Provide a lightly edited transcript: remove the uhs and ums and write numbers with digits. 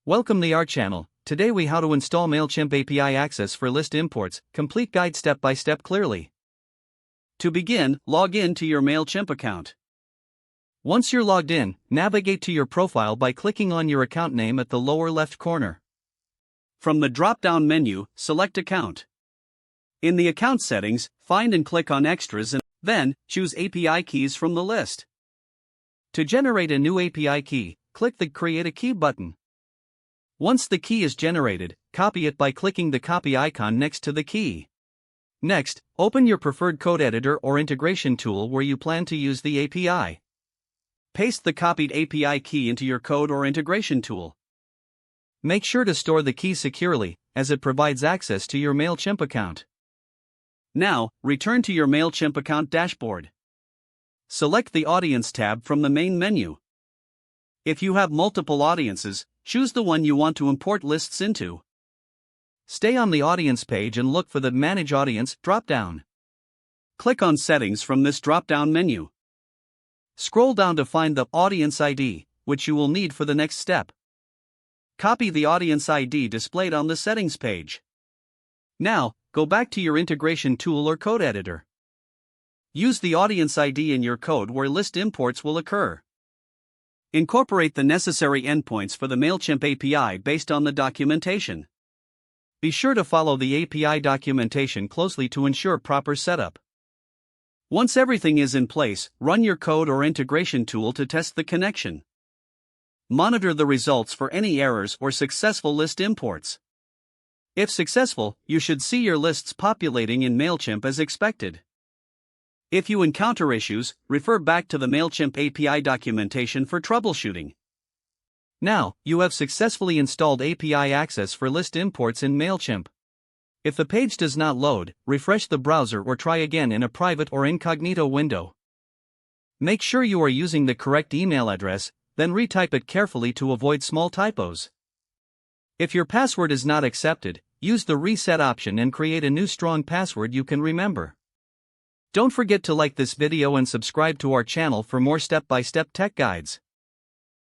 Welcome to our channel. Today we how to install Mailchimp API access for list imports, complete guide step by step clearly. To begin, log in to your Mailchimp account. Once you're logged in, navigate to your profile by clicking on your account name at the lower left corner. From the drop-down menu, select Account. In the account settings, find and click on Extras and then choose API keys from the list. To generate a new API key, click the Create a Key button. Once the key is generated, copy it by clicking the copy icon next to the key. Next, open your preferred code editor or integration tool where you plan to use the API. Paste the copied API key into your code or integration tool. Make sure to store the key securely, as it provides access to your Mailchimp account. Now, return to your Mailchimp account dashboard. Select the Audience tab from the main menu. If you have multiple audiences, choose the one you want to import lists into. Stay on the Audience page and look for the Manage Audience drop-down. Click on Settings from this drop-down menu. Scroll down to find the Audience ID, which you will need for the next step. Copy the Audience ID displayed on the Settings page. Now, go back to your integration tool or code editor. Use the Audience ID in your code where list imports will occur. Incorporate the necessary endpoints for the Mailchimp API based on the documentation. Be sure to follow the API documentation closely to ensure proper setup. Once everything is in place, run your code or integration tool to test the connection. Monitor the results for any errors or successful list imports. If successful, you should see your lists populating in Mailchimp as expected. If you encounter issues, refer back to the Mailchimp API documentation for troubleshooting. Now, you have successfully installed API access for list imports in Mailchimp. If the page does not load, refresh the browser or try again in a private or incognito window. Make sure you are using the correct email address, then retype it carefully to avoid small typos. If your password is not accepted, use the reset option and create a new strong password you can remember. Don't forget to like this video and subscribe to our channel for more step-by-step tech guides.